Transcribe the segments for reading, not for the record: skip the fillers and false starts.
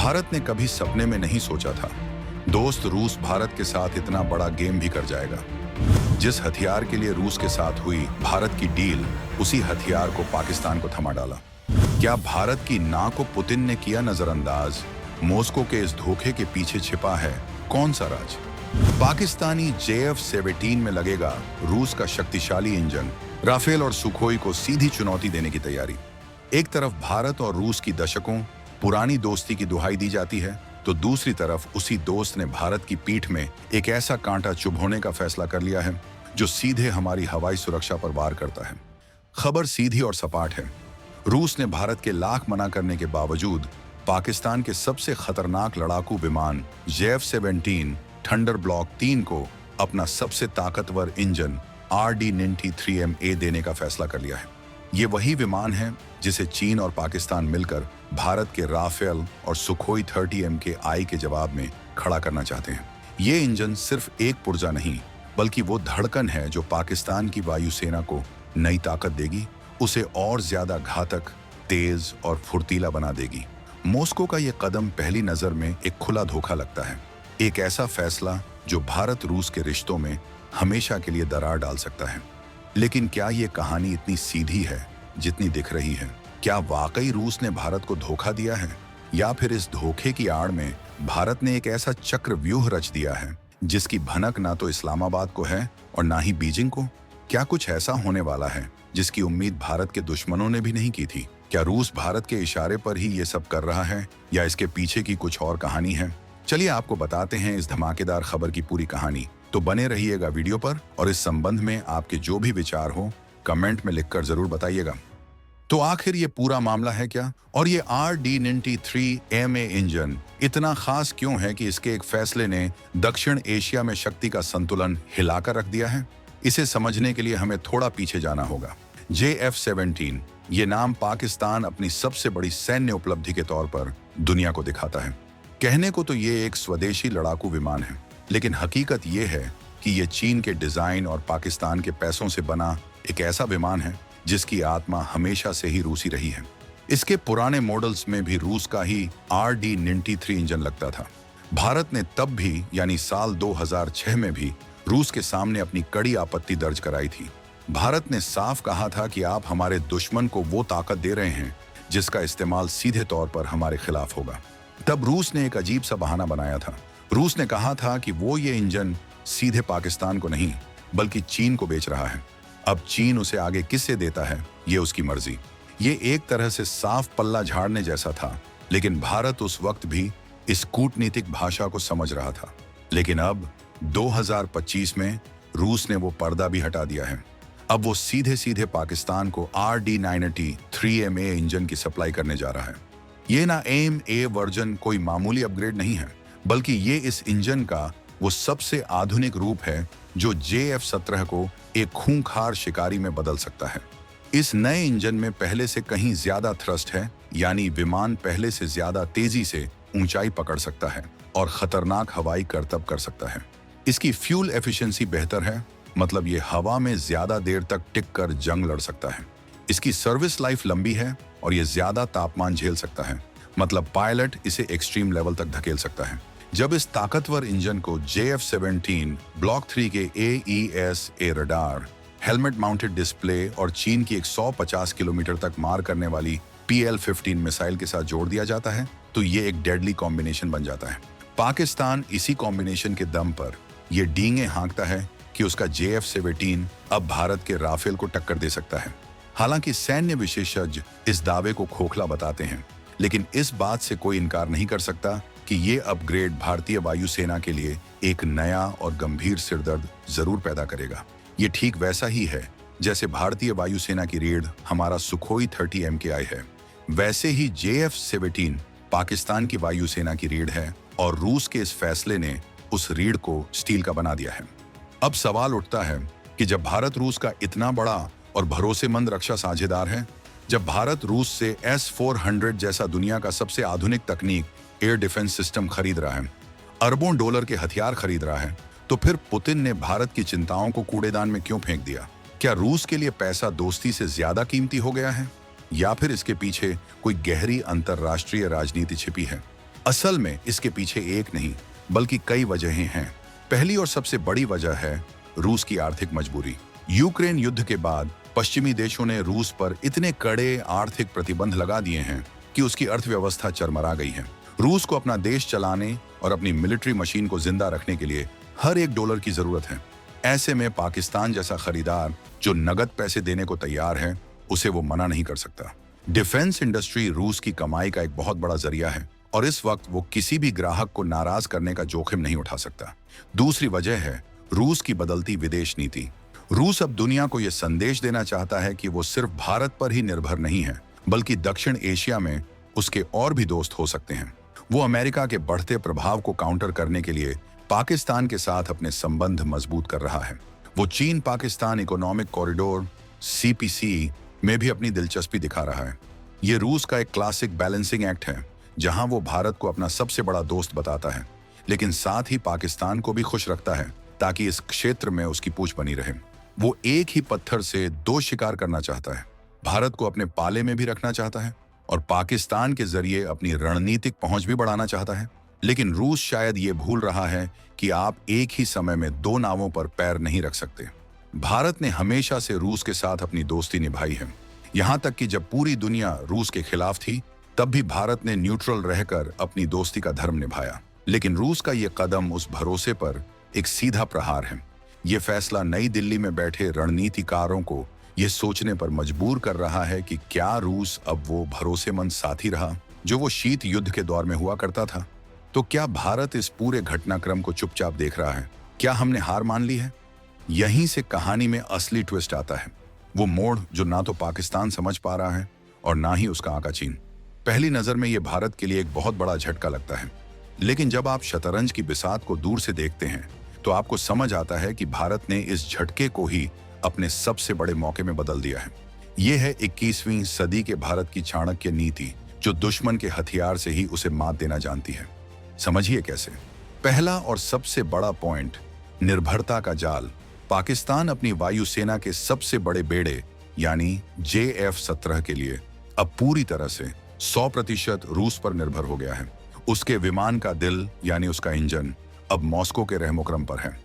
भारत ने कभी सपने में नहीं सोचा था दोस्त रूस भारत के साथ इतना बड़ा गेम भी कर जाएगा। जिस हथियार के लिए रूस के साथ हुई भारत की डील, उसी हथियार को पाकिस्तान को थमा डाला। क्या भारत की ना को पुतिन ने किया नजरअंदाज? मॉस्को के इस धोखे के पीछे छिपा है कौन सा राज? पाकिस्तानी JF-17 में लगेगा रूस का शक्तिशाली इंजन। राफेल और सुखोई को सीधी चुनौती देने की तैयारी। एक तरफ भारत और रूस की दशकों पुरानी दोस्ती की दुहाई दी जाती है, तो दूसरी तरफ उसी दोस्त ने भारत की पीठ में एक ऐसा कांटा चुभोने का फैसला कर लिया है जो सीधे हमारी हवाई सुरक्षा पर वार करता है। खबर सीधी और सपाट है। रूस ने भारत के लाख मना करने के बावजूद पाकिस्तान के सबसे खतरनाक लड़ाकू विमान JF-17 थंडर ब्लॉक 3 को अपना सबसे ताकतवर इंजन RD-93MA देने का फैसला कर लिया है। ये वही विमान है जिसे चीन और पाकिस्तान मिलकर भारत के राफेल और सुखोई 30MKI के जवाब में खड़ा करना चाहते हैं। ये इंजन सिर्फ एक पुर्जा नहीं, बल्कि वो धड़कन है जो पाकिस्तान की वायुसेना को नई ताकत देगी, उसे और ज्यादा घातक, तेज और फुर्तीला बना देगी। मॉस्को का ये कदम पहली नजर में एक खुला धोखा लगता है, एक ऐसा फैसला जो भारत रूस के रिश्तों में हमेशा के लिए दरार डाल सकता है। लेकिन क्या ये कहानी इतनी सीधी है जितनी दिख रही है? क्या वाकई रूस ने भारत को धोखा दिया है, या फिर इस धोखे की आड़ में भारत ने एक ऐसा चक्रव्यूह रच दिया है जिसकी भनक ना तो इस्लामाबाद को है और ना ही बीजिंग को? क्या कुछ ऐसा होने वाला है जिसकी उम्मीद भारत के दुश्मनों ने भी नहीं की थी? क्या रूस भारत के इशारे पर ही ये सब कर रहा है, या इसके पीछे की कुछ और कहानी है? चलिए आपको बताते हैं इस धमाकेदार खबर की पूरी कहानी। तो बने रहिएगा वीडियो पर, और इस संबंध में आपके जो भी विचार हो कमेंट में लिखकर जरूर बताइएगा। तो आखिर ये पूरा मामला है क्या, और ये RD-93MA इंजन इतना खास क्यों है कि इसके एक फैसले ने दक्षिण एशिया में शक्ति का संतुलन हिलाकर रख दिया है? इसे समझने के लिए हमें थोड़ा पीछे जाना होगा। JF-17 ये नाम पाकिस्तान अपनी सबसे बड़ी सैन्य उपलब्धि के तौर पर दुनिया को दिखाता है। कहने को तो ये एक स्वदेशी लड़ाकू विमान है, लेकिन हकीकत ये है कि ये चीन के डिजाइन और पाकिस्तान के पैसों से बना एक ऐसा विमान है जिसकी आत्मा हमेशा से ही रूसी रही है। इसके पुराने मॉडल्स में भी रूस का ही RD-93 इंजन लगता था। भारत ने तब भी, यानी साल 2006 में भी रूस के सामने अपनी कड़ी आपत्ति दर्ज कराई थी। भारत ने साफ कहा था कि आप हमारे दुश्मन को वो ताकत दे रहे हैं जिसका इस्तेमाल सीधे तौर पर हमारे खिलाफ होगा। तब रूस ने एक अजीब सा बहाना बनाया था। रूस ने कहा था कि वो ये इंजन सीधे पाकिस्तान को नहीं, बल्कि चीन को बेच रहा है। अब चीन उसे आगे किससे देता है, ये उसकी मर्जी। ये एक तरह से साफ पल्ला झाड़ने जैसा था, लेकिन भारत उस वक्त भी इस कूटनीतिक भाषा को समझ रहा था। लेकिन अब 2025 में रूस ने वो पर्दा भी हटा दिया है। अब वो सीधे सीधे पाकिस्तान को RD-93MA इंजन की सप्लाई करने जा रहा है। ये ना MA वर्जन कोई मामूली अपग्रेड नहीं है, बल्कि ये इस इंजन का वो सबसे आधुनिक रूप है जो JF-17 को एक खूंखार शिकारी में बदल सकता है। इस नए इंजन में पहले से कहीं ज्यादा थ्रस्ट है, यानी विमान पहले से ज्यादा तेजी से ऊंचाई पकड़ सकता है और खतरनाक हवाई करतब कर सकता है। इसकी फ्यूल एफिशिएंसी बेहतर है, मतलब ये हवा में ज्यादा देर तक टिक कर जंग लड़ सकता है। इसकी सर्विस लाइफ लंबी है और ये ज्यादा तापमान झेल सकता है, मतलब पायलट इसे एक्सट्रीम लेवल तक धकेल सकता है। जब इस ताकतवर इंजन को JF-17 ब्लॉक 3 के AESA radar, helmet mounted display और चीन की 150 किलोमीटर तक मार करने वाली PL-15 मिसाइल के साथ जोड़ दिया जाता है, तो ये एक डेडली कॉम्बिनेशन बन जाता है। पाकिस्तान इसी कॉम्बिनेशन के दम पर ये डींगे हाँकता है कि उसका JF-17 अब भारत के राफेल को टक्कर दे सकता है। हालांकि सैन्य विशेषज्ञ इस दावे को खोखला बताते हैं, लेकिन इस बात से कोई इनकार नहीं कर सकता कि ये अपग्रेड भारतीय वायुसेना के लिए एक नया और गंभीर सिरदर्द जरूर पैदा करेगा। ये ठीक वैसा ही है जैसे भारतीय वायुसेना की रीढ़ हमारा सुखोई 30MKI है, वैसे ही JF-17 पाकिस्तान की वायुसेना की रीढ़ है, और रूस के इस फैसले ने उस रीढ़ को स्टील का बना दिया है। अब सवाल उठता है कि जब भारत रूस का इतना बड़ा और भरोसेमंद रक्षा साझेदार है, जब भारत रूस से S-400 जैसा दुनिया का सबसे आधुनिक तकनीक एयर डिफेंस सिस्टम खरीद रहा है, अरबों डॉलर के हथियार खरीद रहा है, तो फिर पुतिन ने भारत की चिंताओं को कूड़ेदान में क्यों फेंक दिया? क्या रूस के लिए पैसा दोस्ती से ज्यादा कीमती हो गया है, या फिर इसके पीछे कोई गहरी अंतर्राष्ट्रीय राजनीति छिपी है? असल में इसके पीछे एक नहीं बल्कि कई वजहें हैं। पहली और सबसे बड़ी वजह है रूस की आर्थिक मजबूरी। यूक्रेन युद्ध के बाद पश्चिमी देशों ने रूस पर इतने कड़े आर्थिक प्रतिबंध लगा दिए हैं कि उसकी अर्थव्यवस्था चरमरा गई है। रूस को अपना देश चलाने और अपनी मिलिट्री मशीन को जिंदा रखने के लिए हर एक डॉलर की जरूरत है। ऐसे में पाकिस्तान जैसा खरीदार जो नगद पैसे देने को तैयार है, उसे वो मना नहीं कर सकता। डिफेंस इंडस्ट्री रूस की कमाई का एक बहुत बड़ा जरिया है और इस वक्त वो किसी भी ग्राहक को नाराज करने का जोखिम नहीं उठा सकता। दूसरी वजह है रूस की बदलती विदेश नीति। रूस अब दुनिया को यह संदेश देना चाहता है कि वो सिर्फ भारत पर ही निर्भर नहीं है, बल्कि दक्षिण एशिया में उसके और भी दोस्त हो सकते हैं। वो अमेरिका के बढ़ते प्रभाव को काउंटर करने के लिए पाकिस्तान के साथ अपने संबंध मजबूत कर रहा है। वो चीन पाकिस्तान इकोनॉमिक कॉरिडोर (CPC) में भी अपनी दिलचस्पी दिखा रहा है। ये रूस का एक क्लासिक बैलेंसिंग एक्ट है, जहां वो भारत को अपना सबसे बड़ा दोस्त बताता है, लेकिन साथ ही पाकिस्तान को भी खुश रखता है ताकि इस क्षेत्र में उसकी पूंछ बनी रहे। वो एक ही पत्थर से दो शिकार करना चाहता है। भारत को अपने पाले में भी रखना चाहता है और पाकिस्तान के जरिए अपनी रणनीतिक पहुंच भी बढ़ाना चाहता है। लेकिन रूस शायद ये भूल रहा है कि आप एक ही समय में दो नावों पर पैर नहीं रख सकते। भारत ने हमेशा से रूस के साथ अपनी दोस्ती निभाई है। यहां तक कि जब पूरी दुनिया रूस के खिलाफ थी, तब भी भारत ने न्यूट्रल रहकर अपनी दोस्ती का धर्म निभाया। लेकिन रूस का ये कदम उस भरोसे पर एक सीधा प्रहार है। ये फैसला नई दिल्ली में बैठे रणनीतिकारों को ये सोचने पर मजबूर कर रहा है कि क्या रूस अब वो भरोसेमंद साथी रहा जो वो शीत युद्ध के दौर में हुआ करता था। तो क्या भारत इस पूरे घटनाक्रम को चुपचाप देख रहा है? क्या हमने हार मान ली है? यहीं से कहानी में असली ट्विस्ट आता है, वो मोड़ जो ना तो पाकिस्तान समझ पा रहा है और ना ही उसका आका चीन। पहली नजर में ये भारत के लिए एक बहुत बड़ा झटका लगता है, लेकिन जब आप शतरंज की बिसात को दूर से देखते हैं तो आपको समझ आता है कि भारत ने इस झटके को ही अपने सबसे बड़े मौके में बदल दिया है। ये है 21वीं सदी के भारत की चाणक्य नीति, जो दुश्मन के हथियार से ही उसे मात देना जानती है। समझिए कैसे। पहला और सबसे बड़ा पॉइंट, निर्भरता का जाल। पाकिस्तान अपनी वायुसेना के सबसे बड़े बेड़े यानी JF-17 के लिए अब पूरी तरह से 100% रूस पर निर्भर हो गया है। उसके विमान का दिल यानी उसका इंजन अब मॉस्को के रहमोक्रम पर है।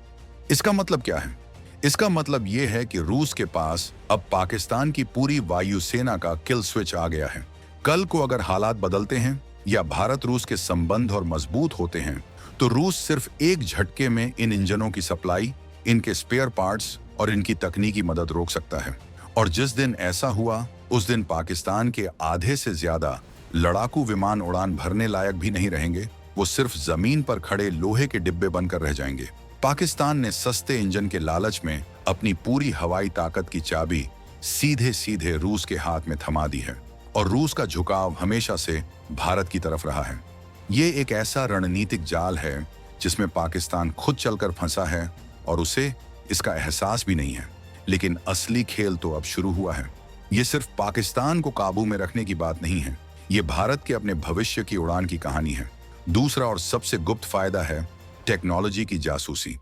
इसका मतलब क्या है? इसका मतलब यह है कि रूस के पास अब पाकिस्तान की पूरी वायुसेना का किल स्विच आ गया है। कल को अगर हालात बदलते हैं या भारत रूस के संबंध और मजबूत होते हैं, तो रूस सिर्फ एक झटके में इन इंजनों की सप्लाई, इनके स्पेयर पार्ट्स और इनकी तकनीकी मदद रोक सकता है। और जिस दिन ऐसा हुआ, उस दिन पाकिस्तान के आधे से ज्यादा लड़ाकू विमान उड़ान भरने लायक भी नहीं रहेंगे। वो सिर्फ जमीन पर खड़े लोहे के डिब्बे बनकर रह जाएंगे। पाकिस्तान ने सस्ते इंजन के लालच में अपनी पूरी हवाई ताकत की चाबी सीधे सीधे रूस के हाथ में थमा दी है और रूस का झुकाव हमेशा से भारत की तरफ रहा है। ये एक ऐसा रणनीतिक जाल है जिसमें पाकिस्तान खुद चलकर फंसा है और उसे इसका एहसास भी नहीं है। लेकिन असली खेल तो अब शुरू हुआ है। ये सिर्फ पाकिस्तान को काबू में रखने की बात नहीं है, ये भारत के अपने भविष्य की उड़ान की कहानी है। दूसरा और सबसे गुप्त फायदा है टेक्नोलॉजी की जासूसी।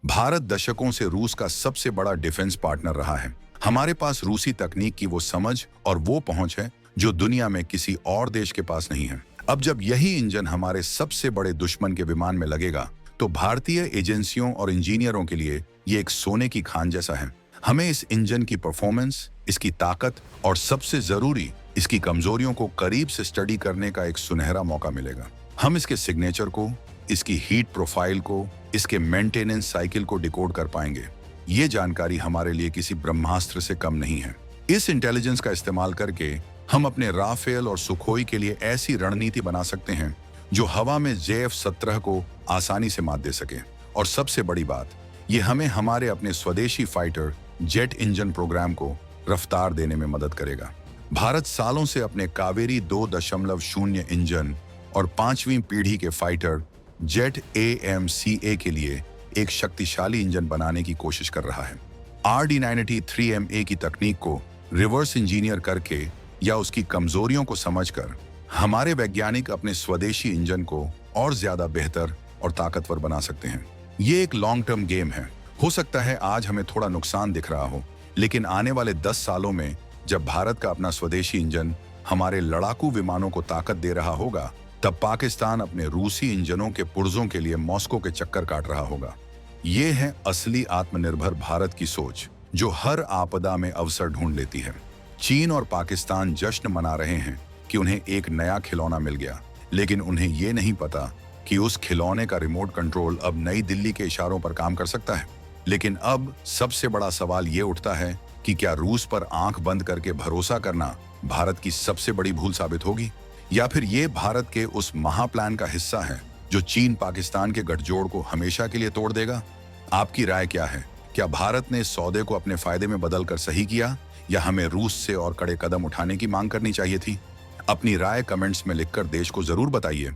भारत दशकों से रूस का सबसे बड़ा डिफेंस पार्टनर रहा है। हमारे पास रूसी तकनीक की वो समझ और वो पहुंच है जो दुनिया में किसी और देश के पास नहीं है। अब जब यही इंजन हमारे सबसे बड़े दुश्मन के विमान में लगेगा, तो भारतीय एजेंसियों और इंजीनियरों के लिए ये एक सोने की खान जैसा है। हमें इस इंजन की परफॉर्मेंस, इसकी ताकत और सबसे जरूरी इसकी कमजोरियों को करीब से स्टडी करने का एक सुनहरा मौका मिलेगा। हम इसके सिग्नेचर को, इसकी हीट प्रोफाइल को, इसके मेंटेनेंस साइकिल को डिकोड कर पाएंगे। ये जानकारी हमारे लिए किसी ब्रह्मास्त्र से कम नहीं है। इस इंटेलिजेंस का इस्तेमाल करके हम अपने राफेल और सुखोई के लिए ऐसी रणनीति बना सकते हैं जो हवा में JF-17 को आसानी से मात दे सके। और सबसे बड़ी बात, ये हमें हमारे अपने स्वदेशी फाइटर जेट इंजन प्रोग्राम को रफ्तार देने में मदद करेगा। भारत सालों से अपने कावेरी 2.0 इंजन और 5वीं पीढ़ी के फाइटर जेट AMCA के लिए एक शक्तिशाली इंजन बनाने की कोशिश कर रहा है। RD-93MA की तकनीक को रिवर्स इंजीनियर करके या उसकी कमजोरियों को समझकर हमारे वैज्ञानिक अपने स्वदेशी इंजन को और ज्यादा बेहतर और ताकतवर बना सकते हैं। ये एक लॉन्ग टर्म गेम है। हो सकता है आज हमें थोड़ा नुकसान दिख रहा हो, लेकिन आने वाले 10 सालों में जब भारत का अपना स्वदेशी इंजन हमारे लड़ाकू विमानों को ताकत दे रहा होगा, तब पाकिस्तान अपने रूसी इंजनों के पुर्जों के लिए मॉस्को के चक्कर काट रहा होगा। ये है असली आत्मनिर्भर भारत की सोच, जो हर आपदा में अवसर ढूंढ लेती है। चीन और पाकिस्तान जश्न मना रहे हैं कि उन्हें एक नया खिलौना मिल गया, लेकिन उन्हें ये नहीं पता कि उस खिलौने का रिमोट कंट्रोल अब नई दिल्ली के इशारों पर काम कर सकता है। लेकिन अब सबसे बड़ा सवाल ये उठता है कि क्या रूस पर आंख बंद करके भरोसा करना भारत की सबसे बड़ी भूल साबित होगी, या फिर ये भारत के उस महाप्लान का हिस्सा है जो चीन पाकिस्तान के गठजोड़ को हमेशा के लिए तोड़ देगा? आपकी राय क्या है? क्या भारत ने इस सौदे को अपने फायदे में बदलकर सही किया, या हमें रूस से और कड़े कदम उठाने की मांग करनी चाहिए थी? अपनी राय कमेंट्स में लिखकर देश को जरूर बताइए।